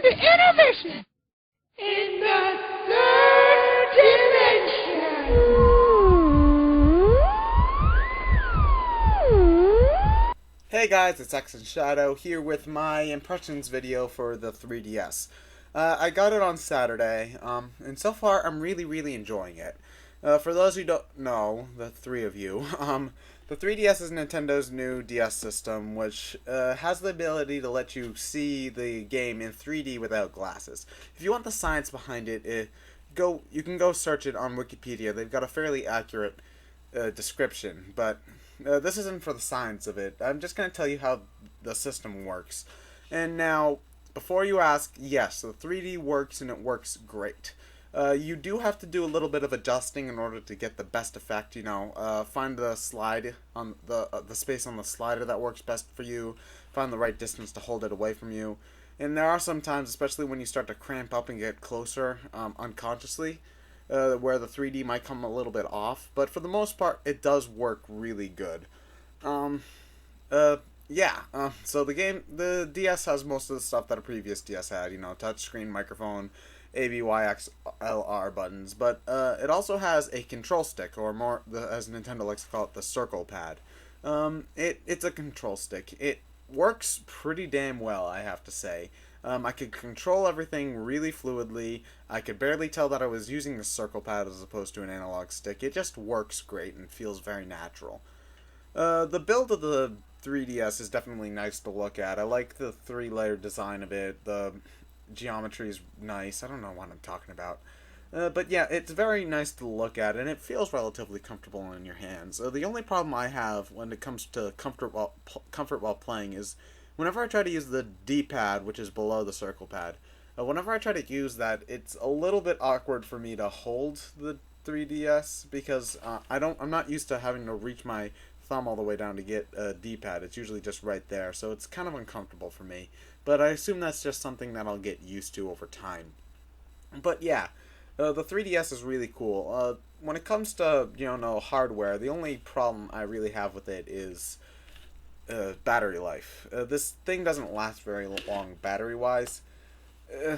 to intermission in the third dimension. Hey guys, it's ExandShadow here with my impressions video for the 3DS. I got it on Saturday, and so far I'm really enjoying it. For those who don't know, the three of you, the 3DS is Nintendo's new DS system, which has the ability to let you see the game in 3D without glasses. If you want the science behind it, you can go search it on Wikipedia. They've got a fairly accurate description, but this isn't for the science of it. I'm just going to tell you how the system works. And now, before you ask, yes, the 3D works and it works great. You do have to do a little bit of adjusting in order to get the best effect. Find the slide on the space on the slider that works best for you. Find the right distance to hold it away from you. And there are some times, especially when you start to cramp up and get closer unconsciously, where the 3D might come a little bit off, but for the most part, it does work really good. So the DS has most of the stuff that a previous DS had, touchscreen, microphone, A, B, Y, X, L, R buttons, but it also has a control stick, or more, as Nintendo likes to call it, the circle pad. It's a control stick. It works pretty damn well, I have to say. I could control everything really fluidly. I could barely tell that I was using the circle pad as opposed to an analog stick. It just works great and feels very natural. The build of the 3DS is definitely nice to look at. I like the 3-layer design of it. The geometry is nice. I don't know what I'm talking about. But yeah, it's very nice to look at, and it feels relatively comfortable in your hands. The only problem I have when it comes to comfort while playing is whenever I try to use the D-pad, which is below the circle pad, whenever I try to use that, it's a little bit awkward for me to hold the 3DS because I'm not used to having to reach my thumb all the way down to get a D-pad. It's usually just right there, so it's kind of uncomfortable for me. But I assume that's just something that I'll get used to over time. But yeah, the 3DS is really cool. When it comes to hardware, the only problem I really have with it is battery life. This thing doesn't last very long battery-wise. I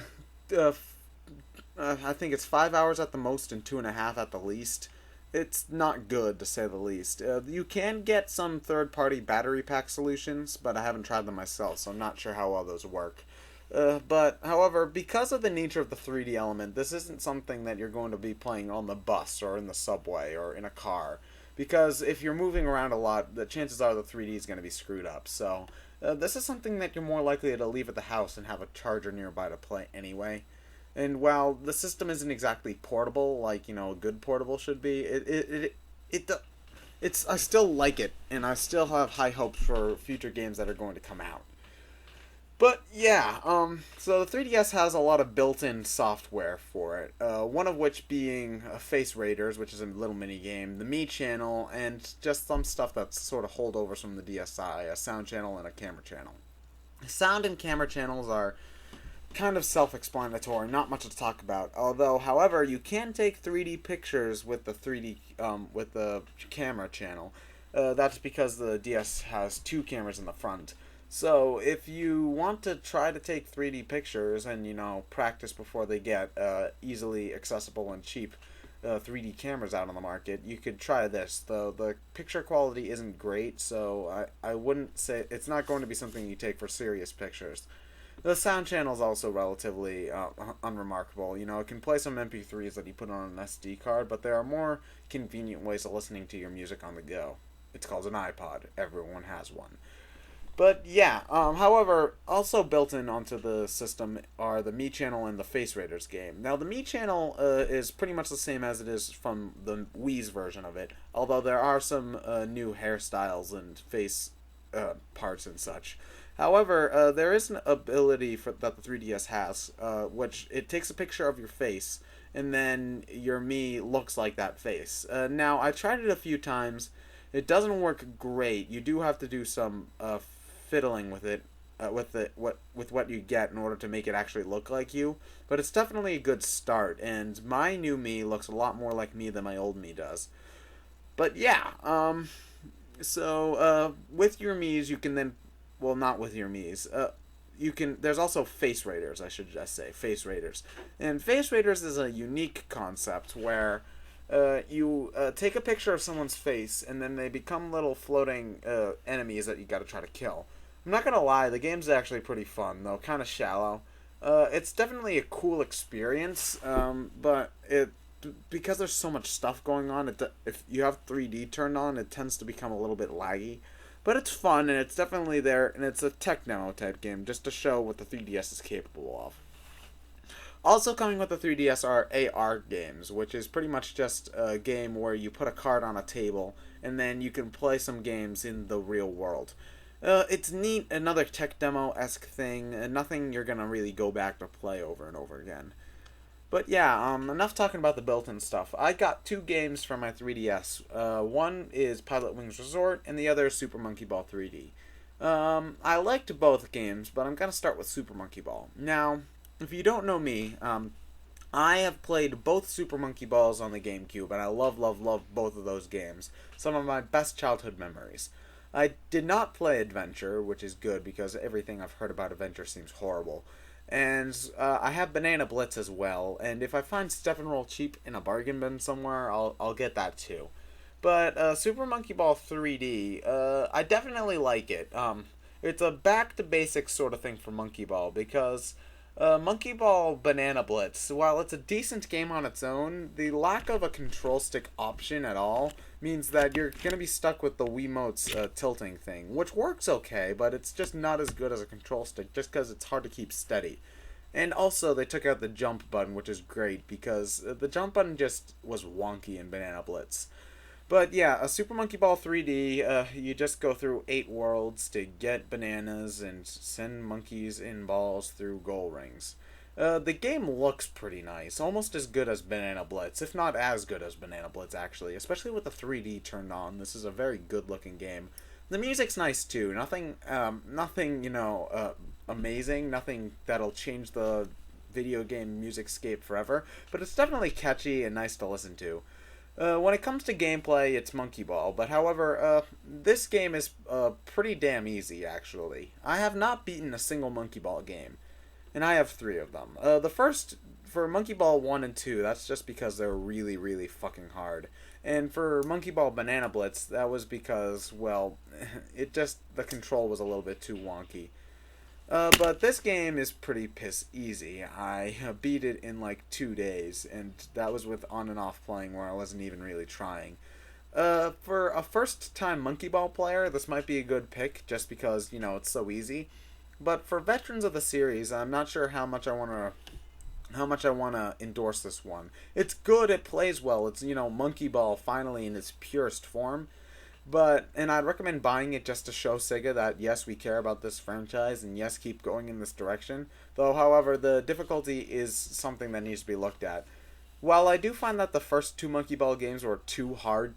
think it's 5 hours at the most and 2.5 at the least. It's not good, to say the least. You can get some third-party battery pack solutions, but I haven't tried them myself, so I'm not sure how well those work. But, however, because of the nature of the 3D element, this isn't something that you're going to be playing on the bus or in the subway or in a car. Because if you're moving around a lot, the chances are the 3D is going to be screwed up. So, this is something that you're more likely to leave at the house and have a charger nearby to play anyway. And while the system isn't exactly portable, like, a good portable should be, I still like it, and I still have high hopes for future games that are going to come out. But yeah, so the 3DS has a lot of built-in software for it, one of which being Face Raiders, which is a little mini-game, the Me channel, and just some stuff that's sort of holdovers from the DSi, a sound channel and a camera channel. Sound and camera channels are kind of self-explanatory, not much to talk about, although, however, you can take 3D pictures with the with the camera channel. That's because the DS has 2 cameras in the front. So, if you want to try to take 3D pictures and, practice before they get easily accessible and cheap 3D cameras out on the market, you could try this. The picture quality isn't great, so I wouldn't say it's not going to be something you take for serious pictures. The sound channel is also relatively unremarkable. It can play some MP3s that you put on an SD card, but there are more convenient ways of listening to your music on the go. It's called an iPod. Everyone has one. But yeah, however, also built in onto the system are the Me channel and the Face Raiders game. Now, the Me channel is pretty much the same as it is from the Wii's version of it, although there are some new hairstyles and face parts and such. However, there is an ability that the 3DS has, which it takes a picture of your face, and then your Me looks like that face. Now, I tried it a few times. It doesn't work great. You do have to do some fiddling with it, with what you get in order to make it actually look like you. But it's definitely a good start, and my new Me looks a lot more like me than my old Me does. But yeah, with your Miis, you can then, well, not with your Miis, there's also face raiders, I should just say, face raiders. And face raiders is a unique concept where you take a picture of someone's face, and then they become little floating enemies that you got to try to kill. I'm not gonna lie, the game's actually pretty fun, though kind of shallow. It's definitely a cool experience, but because there's so much stuff going on, if you have 3D turned on, it tends to become a little bit laggy. But it's fun, and it's definitely there, and it's a tech demo type game, just to show what the 3DS is capable of. Also coming with the 3DS are AR games, which is pretty much just a game where you put a card on a table, and then you can play some games in the real world. It's neat, another tech demo-esque thing, and nothing you're gonna really go back to play over and over again. But yeah, enough talking about the built-in stuff. I got 2 games for my 3DS. One is Pilotwings Resort, and the other is Super Monkey Ball 3D. I liked both games, but I'm gonna start with Super Monkey Ball. Now, if you don't know me, I have played both Super Monkey Balls on the GameCube, and I love, love, love both of those games. Some of my best childhood memories. I did not play Adventure, which is good because everything I've heard about Adventure seems horrible. And I have Banana Blitz as well, and if I find Step and Roll cheap in a bargain bin somewhere, I'll get that too. But Super Monkey Ball 3D, I definitely like it. It's a back to basics sort of thing for Monkey Ball because Monkey Ball Banana Blitz, while it's a decent game on its own, the lack of a control stick option at all means that you're going to be stuck with the Wiimote's tilting thing, which works okay, but it's just not as good as a control stick just because it's hard to keep steady. And also, they took out the jump button, which is great because the jump button just was wonky in Banana Blitz. But yeah, a Super Monkey Ball 3D, you just go through 8 worlds to get bananas and send monkeys in balls through goal rings. The game looks pretty nice, almost as good as Banana Blitz, if not as good as Banana Blitz actually, especially with the 3D turned on. This is a very good looking game. The music's nice too, nothing amazing, nothing that'll change the video game music scape forever, but it's definitely catchy and nice to listen to. When it comes to gameplay, it's Monkey Ball, but however, this game is pretty damn easy, actually. I have not beaten a single Monkey Ball game, and I have 3 of them. The first, for Monkey Ball 1 and 2, that's just because they're really, really fucking hard. And for Monkey Ball Banana Blitz, that was because, well, the control was a little bit too wonky. But this game is pretty piss easy. I beat it in like 2 days, and that was with on and off playing where I wasn't even really trying. For a first-time Monkey Ball player, this might be a good pick, just because, it's so easy. But for veterans of the series, I'm not sure how much I want to endorse this one. It's good, it plays well, it's, Monkey Ball finally in its purest form. And I'd recommend buying it just to show Sega that, yes, we care about this franchise, and yes, keep going in this direction. Though, however, the difficulty is something that needs to be looked at. While I do find that the first 2 Monkey Ball games were too hard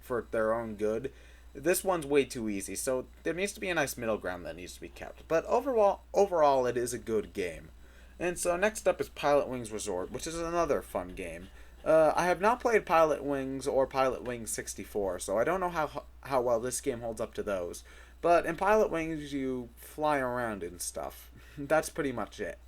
for their own good, this one's way too easy, so there needs to be a nice middle ground that needs to be kept. But overall, it is a good game. And so next up is Pilotwings Resort, which is another fun game. I have not played Pilotwings or Pilotwings 64, so I don't know how well this game holds up to those. But in Pilotwings, you fly around and stuff. That's pretty much it.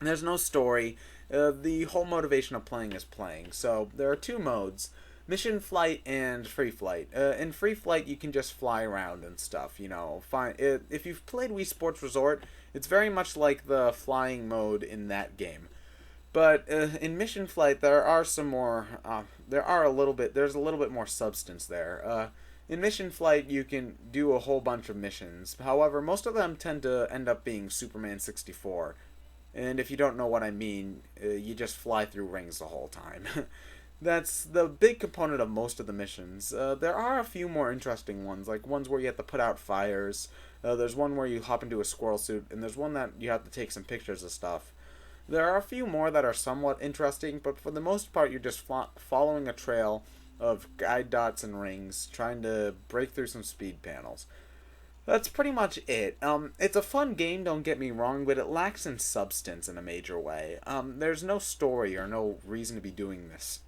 There's no story. The whole motivation of playing is playing. So there are 2 modes, Mission Flight and Free Flight. In Free Flight, you can just fly around and stuff, If you've played Wii Sports Resort, it's very much like the flying mode in that game. But in Mission Flight, there's a little bit more substance there. In Mission Flight, you can do a whole bunch of missions. However, most of them tend to end up being Superman 64. And if you don't know what I mean, you just fly through rings the whole time. That's the big component of most of the missions. There are a few more interesting ones, like ones where you have to put out fires. There's one where you hop into a squirrel suit, and there's one that you have to take some pictures of stuff. There are a few more that are somewhat interesting, but for the most part, you're just following a trail of guide dots and rings, trying to break through some speed panels. That's pretty much it. It's a fun game, don't get me wrong, but it lacks in substance in a major way. There's no story or no reason to be doing this.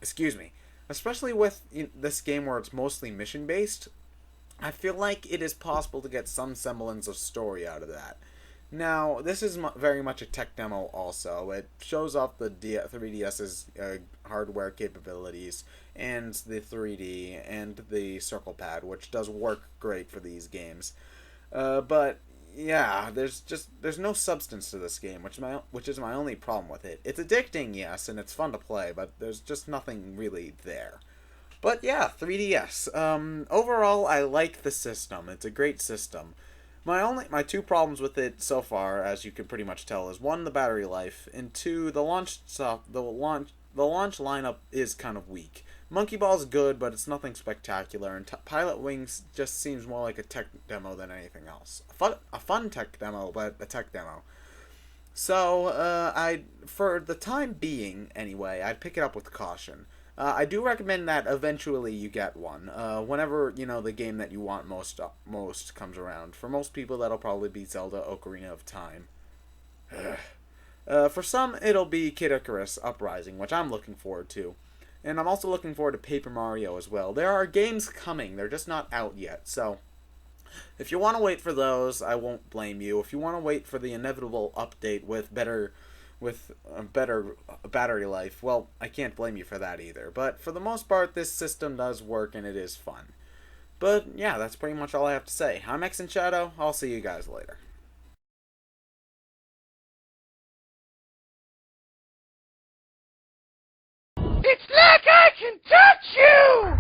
Excuse me. Especially with this game where it's mostly mission-based, I feel like it is possible to get some semblance of story out of that. Now, this is very much a tech demo also. It shows off the 3DS's hardware capabilities and the 3D and the circle pad, which does work great for these games. But yeah, there's no substance to this game, which is my only problem with it. It's addicting, yes, and it's fun to play, but there's just nothing really there. But yeah, 3DS. Overall, I like the system. It's a great system. My two problems with it so far, as you can pretty much tell, is one, the battery life, and two, the launch lineup is kind of weak. Monkey Ball's good, but it's nothing spectacular, and Pilotwings just seems more like a tech demo than anything else. A fun tech demo, but a tech demo. So, for the time being, anyway, I'd pick it up with caution. I do recommend that eventually you get one. Whenever the game that you want most comes around. For most people, that'll probably be Zelda: Ocarina of Time. For some, it'll be Kid Icarus Uprising, which I'm looking forward to, and I'm also looking forward to Paper Mario as well. There are games coming; they're just not out yet. So, if you want to wait for those, I won't blame you. If you want to wait for the inevitable update with better battery life, well, I can't blame you for that either. But for the most part, this system does work and it is fun. But yeah, that's pretty much all I have to say. I'm ExandShadow. I'll see you guys later. It's like I can touch you!